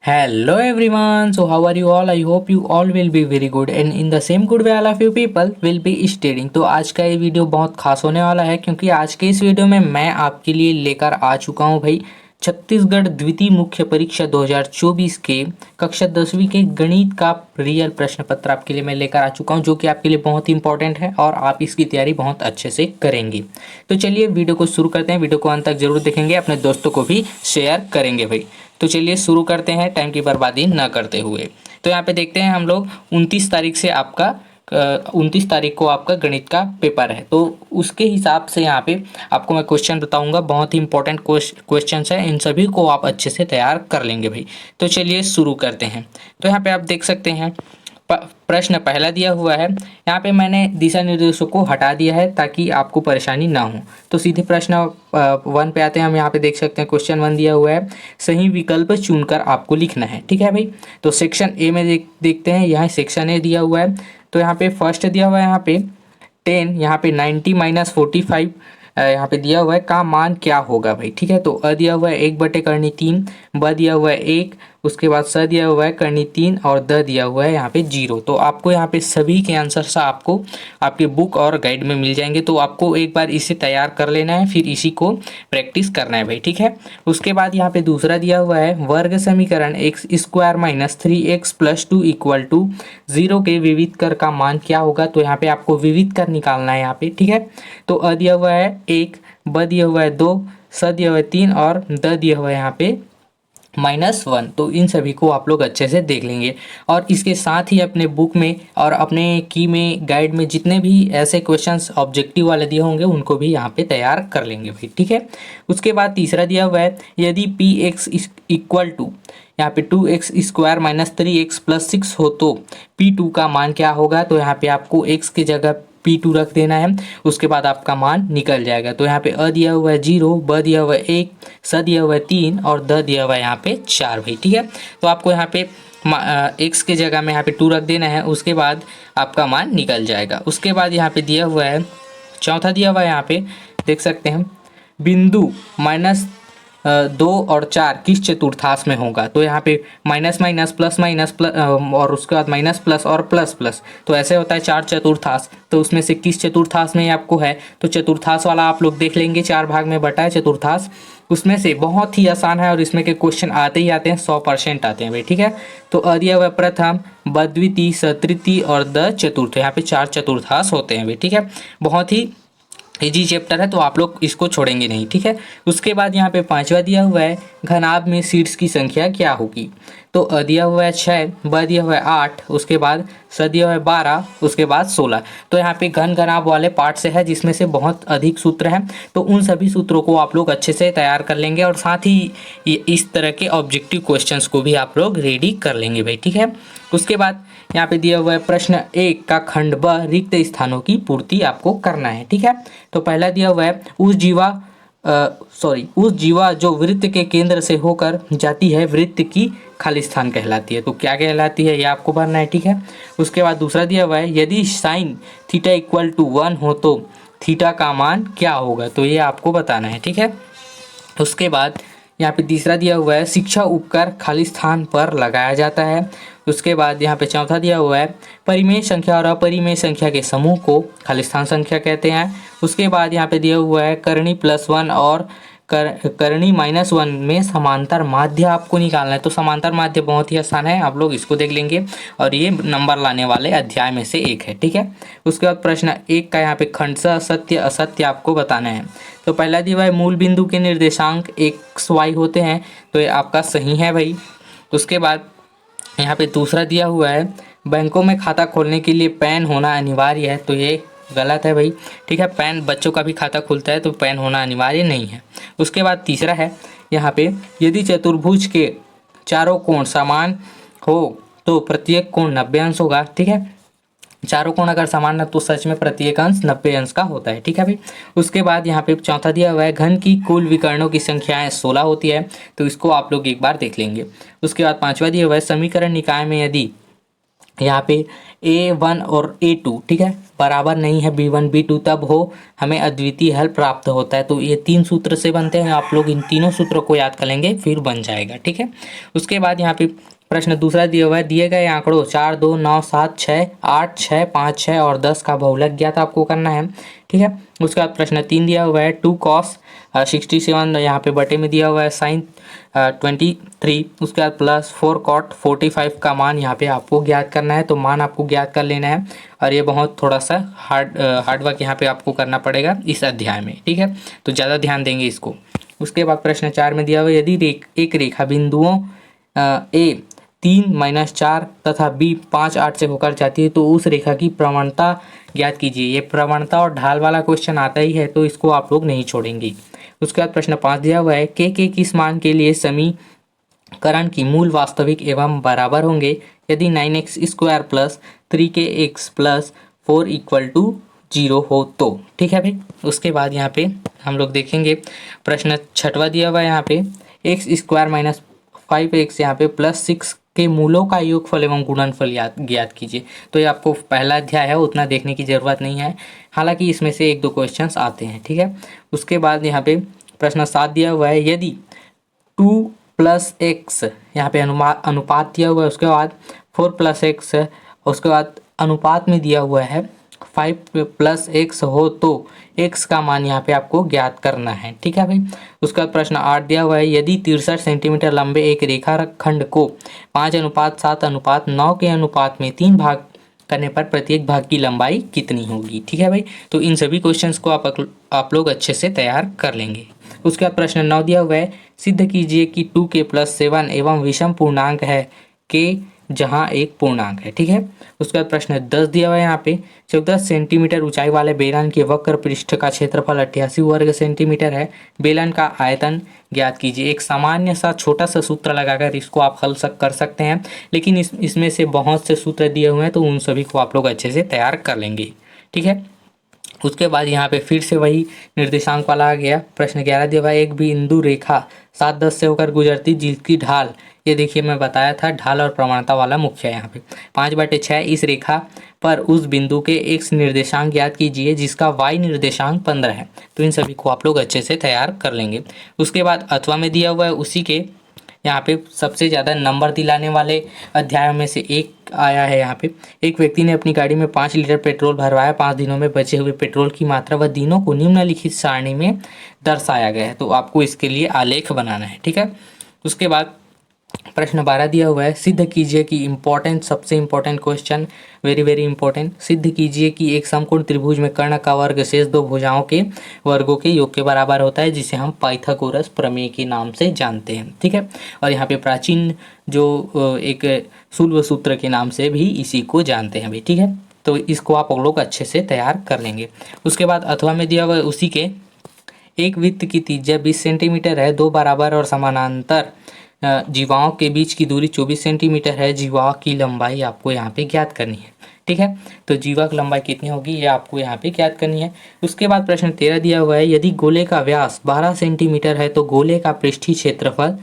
Hello everyone. So how are you all? I hope you all will be very good and in the same good way all of you people will be studying. तो आज का ये video बहुत खास होने वाला है क्योंकि आज के इस वीडियो में मैं आपके लिए लेकर आ चुका हूँ भाई छत्तीसगढ़ द्वितीय मुख्य परीक्षा 2024 के कक्षा 10वीं के गणित का रियल प्रश्न पत्र आपके लिए मैं लेकर आ चुका हूँ जो कि आपके लिए बहुत ही इंपॉर्टेंट है और आप इसकी तैयारी बहुत अच्छे से करेंगे। तो चलिए वीडियो को शुरू करते हैं। वीडियो को अंत तक जरूर देखेंगे, अपने दोस्तों को भी शेयर करेंगे भाई। तो चलिए शुरू करते हैं टाइम की बर्बादी न करते हुए। तो यहाँ पे देखते हैं हम लोग 29 तारीख से आपका 29 तारीख को आपका गणित का पेपर है। तो उसके हिसाब से यहाँ पे आपको मैं क्वेश्चन बताऊंगा, बहुत ही इंपॉर्टेंट क्वेश्चन है, इन सभी को आप अच्छे से तैयार कर लेंगे भाई। तो चलिए शुरू करते हैं। तो यहाँ पे आप देख सकते हैं प्रश्न पहला दिया हुआ है। यहाँ पे मैंने दिशा निर्देशों को हटा दिया है ताकि आपको परेशानी ना हो। तो सीधे प्रश्न 1 पे आते हैं। हम यहाँ पे देख सकते हैं क्वेश्चन 1 दिया हुआ है, सही विकल्प चुनकर आपको लिखना है। ठीक है भाई। तो सेक्शन ए में देखते हैं, यहाँ सेक्शन ए दिया हुआ है। तो यहाँ पे फर्स्ट दिया हुआ है यहाँ पे 10, यहाँ पे 90 माइनस 45 यहाँ पे दिया हुआ है का मान क्या होगा भाई। ठीक है। तो अ दिया हुआ है 1/3, ब दिया हुआ है 1, उसके बाद स दिया हुआ है करनी 3 और द दिया हुआ है यहाँ पे 0। तो आपको यहाँ पे सभी के आंसर आपको आपके बुक और गाइड में मिल जाएंगे। तो आपको एक बार इसे तैयार कर लेना है, फिर इसी को प्रैक्टिस करना है भाई। ठीक है। उसके बाद यहाँ पे दूसरा दिया हुआ है वर्ग समीकरण x² minus 3x plus 2 equal to 0 के विविध कर का मान क्या होगा। तो यहाँ पे आपको विविध कर निकालना है यहाँ पे। ठीक है। तो अ दिया हुआ है 1, ब दिया हुआ है 2, स दिया हुआ है 3 और द दिया हुआ है यहाँ पे -1। तो इन सभी को आप लोग अच्छे से देख लेंगे और इसके साथ ही अपने बुक में और अपने की में गाइड में जितने भी ऐसे क्वेश्चंस ऑब्जेक्टिव वाले दिए होंगे उनको भी यहाँ पे तैयार कर लेंगे भाई। ठीक है। उसके बाद तीसरा दिया हुआ है यदि पी एक्स इक्वल टू यहाँ पे 2x² माइनस 3x प्लस 6 हो तो P2 का मान क्या होगा। तो यहाँ पे आपको x की जगह P2 रख देना है, उसके बाद आपका मान निकल जाएगा। तो यहाँ पे अ दिया हुआ है 0, ब दिया हुआ है 1, स दिया हुआ है 3 और द दिया हुआ है यहाँ पे 4 भाई। ठीक है। तो आपको यहाँ पे x के जगह में यहाँ पे 2 रख देना है, उसके बाद आपका मान निकल जाएगा। उसके बाद यहाँ पे दिया हुआ है चौथा दिया हुआ है, यहाँ पे देख सकते हैं बिंदु -2 और 4 किस चतुर्थांश में होगा। तो यहाँ पे माइनस माइनस प्लस माइनस और उसके बाद माइनस प्लस और प्लस प्लस, तो ऐसे होता है 4 चतुर्थांश। तो उसमें से किस चतुर्थांश में आपको है, तो चतुर्थांश वाला आप लोग देख लेंगे, 4 भाग में बटा है चतुर्थांश। उसमें से बहुत ही आसान है और इसमें के क्वेश्चन आते ही आते हैं, 100% आते हैं भाई। ठीक है। तो अ दिया हुआ प्रथम, ब द्वितीय, स तृतीय और द चतुर्थ, यहाँ पे 4 चतुर्थांश होते हैं भाई। ठीक है। बहुत ही इजी चैप्टर है तो आप लोग इसको छोड़ेंगे नहीं। ठीक है। उसके बाद यहाँ पे 5वां दिया हुआ है घनाभ में सीट्स की संख्या क्या होगी। तो अ दिया हुआ है 6, ब दिया हुआ है 8, उसके बाद स दिया हुआ है 12, उसके बाद 16। तो यहाँ पे घन घनाभ वाले पार्ट से है जिसमें से बहुत अधिक सूत्र हैं। तो उन सभी सूत्रों को आप लोग अच्छे से तैयार कर लेंगे और साथ ही इस तरह के ऑब्जेक्टिव क्वेश्चंस को भी आप लोग रेडी कर लेंगे भाई। ठीक है। उसके बाद यहाँ पे दिया हुआ है प्रश्न 1 का खंड ब रिक्त स्थानों की पूर्ति आपको करना है। ठीक है। तो पहला दिया हुआ है उस जीवा जो वृत्त के केंद्र से होकर जाती है वृत्त की खाली स्थान कहलाती है। तो क्या कहलाती है ये आपको भरना है। ठीक है। उसके बाद दूसरा दिया हुआ है यदि साइन थीटा इक्वल टू 1 हो तो थीटा का मान क्या होगा। तो ये आपको बताना है। ठीक है। उसके बाद यहाँ पे तीसरा दिया हुआ है शिक्षा उपकर खाली स्थान पर लगाया जाता है। उसके बाद यहाँ पे चौथा दिया हुआ है परिमेय संख्या और अपरिमेय संख्या के समूह को खाली स्थान संख्या कहते हैं। उसके बाद यहाँ पे दिया हुआ है करणी +1 और करणी -1 में समांतर माध्य आपको निकालना है। तो समांतर माध्य बहुत ही आसान है, आप लोग इसको देख लेंगे और ये नंबर लाने वाले अध्याय में से एक है। ठीक है। उसके बाद प्रश्न 1 का यहाँ पे खंडशः सत्य असत्य आपको बताना है। तो पहला दिया हुआ है मूल बिंदु के निर्देशांक XY होते हैं, तो ये आपका सही है भाई। उसके बाद यहाँ पे दूसरा दिया हुआ है बैंकों में खाता खोलने के लिए पैन होना अनिवार्य है। तो ये गलत है भाई। ठीक है। पैन बच्चों का भी खाता खुलता है तो पैन होना अनिवार्य नहीं है। उसके बाद तीसरा है यहाँ पे यदि चतुर्भुज के चारों कोण समान हो तो प्रत्येक कोण 90 अंश होगा। ठीक है। चारों कोण अगर समान है तो सच में प्रत्येक अंश 90 अंश का होता है। ठीक है भाई। उसके बाद यहाँ पे चौथा दिया हुआ है घन की कुल विकर्णों की संख्याएं 16 होती है। तो इसको आप लोग एक बार देख लेंगे। उसके बाद 5वां दिया हुआ है समीकरण निकाय में यदि यहाँ पे A1 और A2 ठीक है बराबर नहीं है B1 B2 तब हो हमें अद्वितीय हल प्राप्त होता है। तो ये 3 सूत्र से बनते हैं, आप लोग इन तीनों सूत्रों को याद कर लेंगे फिर बन जाएगा। ठीक है, उसके बाद यहाँ पे प्रश्न दूसरा दिया हुआ है, दिए गए आंकड़ों 4 2 9 7 6 8 6 5 6 और 10 का बहुलक ज्ञात आपको करना है। ठीक है, उसके बाद प्रश्न 3 दिया हुआ है 2 cos 67 यहाँ पे बटे में दिया हुआ है sin 23, उसके बाद प्लस 4 cot 45 का मान यहाँ पे आपको ज्ञात करना है। तो मान आपको ज्ञात कर लेना है और ये बहुत थोड़ा सा हार्ड वर्क यहाँ पे आपको करना पड़ेगा इस अध्याय में। ठीक है, तो ज़्यादा ध्यान देंगे इसको। उसके बाद प्रश्न 4 में दिया हुआ है, यदि एक रेखा बिंदुओं A 3-4 तथा B 5 8 से होकर जाती है तो उस रेखा की प्रवणता ज्ञात कीजिए। ये प्रवणता और ढाल वाला क्वेश्चन आता ही है तो इसको आप लोग नहीं छोड़ेंगे। उसके बाद प्रश्न 5 दिया हुआ है, के किस मान के लिए समीकरण की मूल वास्तविक एवं बराबर होंगे यदि 9x² plus 3kx plus 4 equal to 0 हो तो। ठीक है भाई, उसके बाद यहाँ पे हम लोग देखेंगे प्रश्न 6वां दिया हुआ है यहाँ पे x² माइनस 5x यहाँ पे प्लस 6 के मूलों का योगफल एवं गुणनफल ज्ञात कीजिए। तो ये आपको पहला अध्याय है, उतना देखने की ज़रूरत नहीं है, हालांकि इसमें से 1-2 क्वेश्चंस आते हैं। ठीक है, उसके बाद यहाँ पे प्रश्न 7 दिया हुआ है, यदि 2 + x यहाँ पे अनुपात दिया हुआ है, उसके बाद 4 + x, उसके बाद अनुपात में दिया हुआ है 5 + x हो तो x का मान यहाँ पे आपको ज्ञात करना है। ठीक है भाई, उसका प्रश्न 8 दिया हुआ है, यदि 63 सेंटीमीटर लंबे एक रेखाखंड को 5:7:9 के अनुपात में 3 भाग करने पर प्रत्येक भाग की लंबाई कितनी होगी। ठीक है भाई, तो इन सभी क्वेश्चंस को आप लोग अच्छे से तैयार कर लेंगे। उसके बाद प्रश्न 9 दिया हुआ है, सिद्ध कीजिए कि 2k + 7 एवं विषम पूर्णांक है k जहां एक पूर्णांक है। ठीक है, उसके बाद प्रश्न 10 दिया हुआ है, यहाँ पे 14 सेंटीमीटर ऊंचाई वाले बेलन के वक्र पृष्ठ का क्षेत्रफल 88 वर्ग सेंटीमीटर है, बेलन का आयतन ज्ञात कीजिए। एक सामान्य सा छोटा सा सूत्र लगाकर इसको आप हल कर सकते हैं, लेकिन इसमें से बहुत से सूत्र दिए हुए हैं तो उन सभी को आप लोग अच्छे से तैयार कर लेंगे। ठीक है, उसके बाद यहाँ पे फिर से वही निर्देशांक वाला आ गया। प्रश्न 11 दिया हुआ है, एक बिंदु रेखा 7-10 से होकर गुजरती जिसकी ढाल, ये देखिए मैं बताया था ढाल और प्रवणता वाला मुख्य है यहाँ पे 5/6, इस रेखा पर उस बिंदु के x निर्देशांक ज्ञात कीजिए जिसका y निर्देशांक 15 है। तो इन सभी को आप लोग अच्छे से तैयार कर लेंगे। उसके बाद अथवा में दिया हुआ है, उसी के यहाँ पे सबसे ज़्यादा नंबर दिलाने वाले अध्यायों में से एक आया है। यहाँ पे एक व्यक्ति ने अपनी गाड़ी में 5 लीटर पेट्रोल भरवाया, 5 दिनों में बचे हुए पेट्रोल की मात्रा व दिनों को निम्नलिखित सारणी में दर्शाया गया है। तो आपको इसके लिए आलेख बनाना है। ठीक है, उसके बाद प्रश्न 12 दिया हुआ है, सिद्ध कीजिए कि सबसे इम्पोर्टेंट क्वेश्चन, वेरी इंपॉर्टेंट, सिद्ध कीजिए कि एक समकोण त्रिभुज में कर्ण का वर्ग शेष 2 भुजाओं के वर्गों के योग के बराबर होता है, जिसे हम पाइथागोरस प्रमेय के नाम से जानते हैं। ठीक है, और यहाँ पे प्राचीन जो एक शूल सूत्र के नाम से भी इसी को जानते हैं भाई। ठीक है, तो इसको आप लोग अच्छे से तैयार कर लेंगे। उसके बाद अथवा में दिया हुआ है, उसी के एक वृत्त की त्रिज्या 20 सेंटीमीटर है, 2 बराबर और समानांतर जीवाओं के बीच की दूरी 24 सेंटीमीटर है, जीवा की लंबाई आपको यहाँ पे ज्ञात करनी है। ठीक है, तो जीवा की लंबाई कितनी होगी ये आपको यहाँ पे ज्ञात करनी है। उसके बाद प्रश्न 13 दिया हुआ है, यदि गोले का व्यास 12 सेंटीमीटर है तो गोले का पृष्ठीय क्षेत्रफल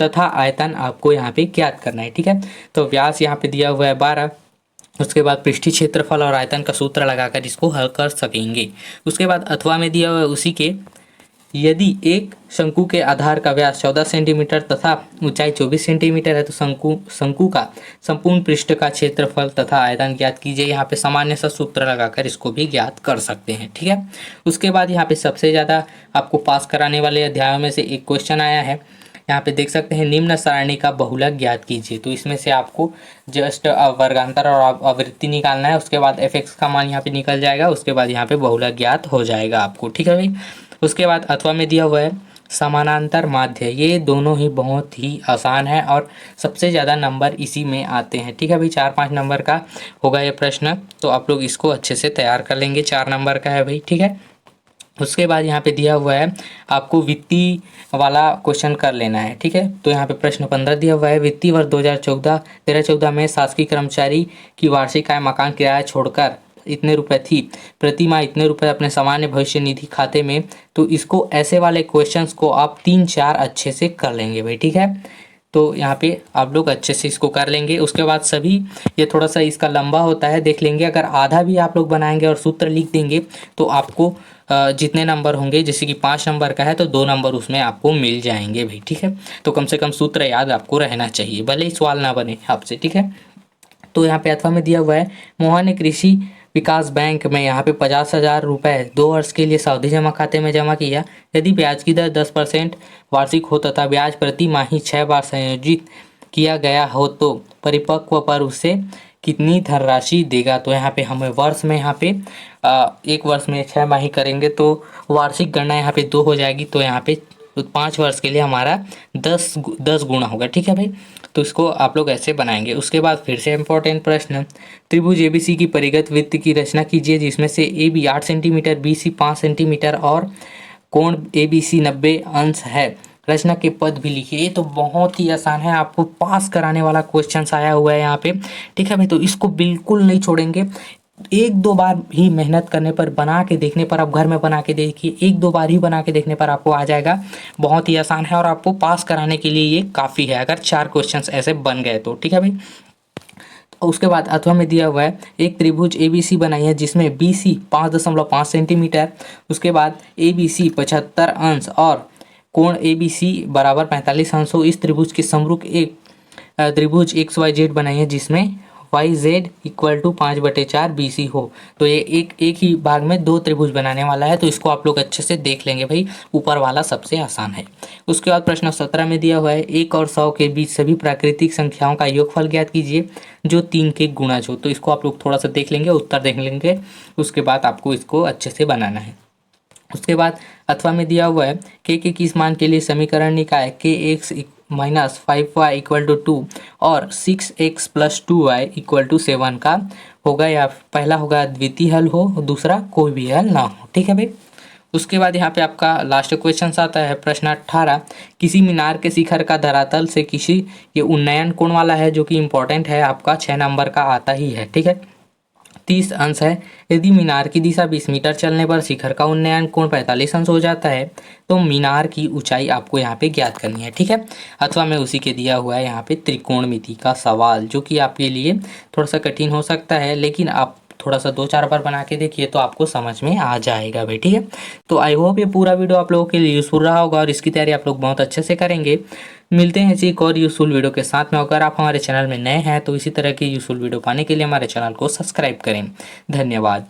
तथा आयतन आपको यहाँ पे ज्ञात करना है। ठीक है, तो व्यास यहाँ पे दिया हुआ है 12, उसके बाद पृष्ठीय क्षेत्रफल और आयतन का सूत्र लगाकर इसको हल कर सकेंगे। उसके बाद अथवा में दिया हुआ है, उसी के यदि एक शंकु के आधार का व्यास 14 सेंटीमीटर तथा ऊंचाई 24 सेंटीमीटर है तो शंकु का संपूर्ण पृष्ठ का क्षेत्रफल तथा आयतन ज्ञात कीजिए। यहाँ पे सामान्य सा सूत्र लगाकर इसको भी ज्ञात कर सकते हैं। ठीक है, उसके बाद यहाँ पे सबसे ज़्यादा आपको पास कराने वाले अध्यायों में से एक क्वेश्चन आया है। यहाँ पे देख सकते हैं, निम्न सारणी का बहुलक ज्ञात कीजिए। तो इसमें से आपको जस्ट वर्गांतर और आवृत्ति निकालना है, उसके बाद f(x) का मान यहाँ पे निकल जाएगा, उसके बाद यहाँ पे बहुलक ज्ञात हो जाएगा आपको। ठीक है भाई, उसके बाद अथवा में दिया हुआ है समानांतर माध्य, ये दोनों ही बहुत ही आसान है और सबसे ज़्यादा नंबर इसी में आते हैं। ठीक है भाई, 4-5 नंबर का होगा ये प्रश्न, तो आप लोग इसको अच्छे से तैयार कर लेंगे। 4 नंबर का है भाई। ठीक है, उसके बाद यहाँ पे दिया हुआ है आपको वित्तीय वाला क्वेश्चन कर लेना है। ठीक है, तो यहाँ पे प्रश्न 15 दिया हुआ है, वित्तीय वर्ष 2013-14 में शासकीय कर्मचारी की वार्षिक आय मकान किराया छोड़कर इतने रुपए थी, प्रति माह इतने रुपए अपने सामान्य भविष्य निधि खाते में। तो इसको ऐसे वाले क्वेश्चंस को आप 3-4 अच्छे से कर लेंगे भाई। ठीक है, तो यहाँ पे आप लोग अच्छे से इसको कर लेंगे। उसके बाद सभी ये थोड़ा सा इसका लंबा होता है, देख लेंगे। अगर आधा भी आप लोग बनाएंगे और सूत्र लिख देंगे तो आपको जितने नंबर होंगे, जैसे कि 5 नंबर का है तो 2 नंबर उसमें आपको मिल जाएंगे भाई, ठीक है। तो कम से कम सूत्र याद आपको रहना चाहिए, भले ही सवाल ना बने आपसे, ठीक है। तो यहाँ पे अथवा में दिया हुआ है, मोहन ने कृषि विकास बैंक में यहाँ पे 50,000 रुपये 2 वर्ष के लिए सावधि जमा खाते में जमा किया। यदि ब्याज की दर 10% वार्षिक हो तथा ब्याज प्रति माही 6 बार संयोजित किया गया हो तो परिपक्व पर उसे कितनी धनराशि देगा। तो यहाँ पे हमें वर्ष में यहाँ पे 1 वर्ष में 6 माही करेंगे तो वार्षिक गणना यहाँ पे 2 हो जाएगी। तो यहाँ पे 5 वर्ष के लिए हमारा 10 गुना होगा, ठीक है भाई। तो इसको आप लोग ऐसे बनाएंगे। उसके बाद फिर से इम्पोर्टेंट प्रश्न, त्रिभुज एबीसी की परिगत वृत्त की रचना कीजिए जिसमें से A B 8 centimetre, B C 5 centimetre और कोण ए बी सी 90 अंश है। रचना के पद भी लिखिए। ये तो बहुत ही आसान है, आपको पास कराने वाला क्वेश्चन आया हुआ है यहाँ पे, ठीक है भाई। तो इसको बिल्कुल नहीं छोड़ेंगे। 1-2 बार ही मेहनत करने पर, बना के देखने पर, आप घर में बना के देखिए, 1-2 बार ही बना के देखने पर आपको आ जाएगा। बहुत ही आसान है और आपको पास कराने के लिए ये काफ़ी है, अगर 4 क्वेश्चंस ऐसे बन गए तो, ठीक है भाई। उसके बाद अथवा में दिया हुआ है, एक त्रिभुज ABC बनाई है जिसमें BC 5.5 सेंटीमीटर, उसके बाद ABC 75 अंश और कोण ABC बराबर 45 अंश हो। इस त्रिभुज के समरूप एक त्रिभुज XYZ बनाई है जिसमें YZ इक्वल टू 5/4 BC हो। तो ये एक ही भाग में 2 त्रिभुज बनाने वाला है, तो इसको आप लोग अच्छे से देख लेंगे भाई। ऊपर वाला सबसे आसान है। उसके बाद प्रश्न 17 में दिया हुआ है, 1 और 100 के बीच सभी प्राकृतिक संख्याओं का योगफल ज्ञात कीजिए जो 3 के गुणज हो। तो इसको आप लोग थोड़ा सा देख लेंगे, उत्तर देख लेंगे, उसके बाद आपको इसको अच्छे से बनाना है। उसके बाद अथवा में दिया हुआ है, के किस मान के लिए समीकरण निकाय kx minus 5y equal to 2 और 6x plus 2y equal to 7 का होगा, या पहला होगा द्वितीय हल हो, दूसरा कोई भी हल ना हो, ठीक है भाई। उसके बाद यहाँ पे आपका लास्ट क्वेश्चन आता है प्रश्न 18, किसी मीनार के शिखर का धरातल से किसी ये उन्नयन कोण वाला है जो कि इम्पोर्टेंट है, आपका 6 नंबर का आता ही है, ठीक है। 30 अंश है। यदि मीनार की दिशा 20 मीटर चलने पर शिखर का उन्नयन कोण 45 अंश हो जाता है तो मीनार की ऊंचाई आपको यहाँ पे ज्ञात करनी है, ठीक है। अथवा में उसी के दिया हुआ है यहाँ पे त्रिकोणमिति का सवाल, जो कि आपके लिए थोड़ा सा कठिन हो सकता है, लेकिन आप थोड़ा सा 2-4 बार बना के देखिए तो आपको समझ में आ जाएगा भाई, ठीक है। तो आई होप ये पूरा वीडियो आप लोगों के लिए यूजफुल रहा होगा और इसकी तैयारी आप लोग बहुत अच्छे से करेंगे। मिलते हैं ऐसी एक और यूजफुल वीडियो के साथ में। अगर आप हमारे चैनल में नए हैं तो इसी तरह की यूजफुल वीडियो पाने के लिए हमारे चैनल को सब्सक्राइब करें। धन्यवाद।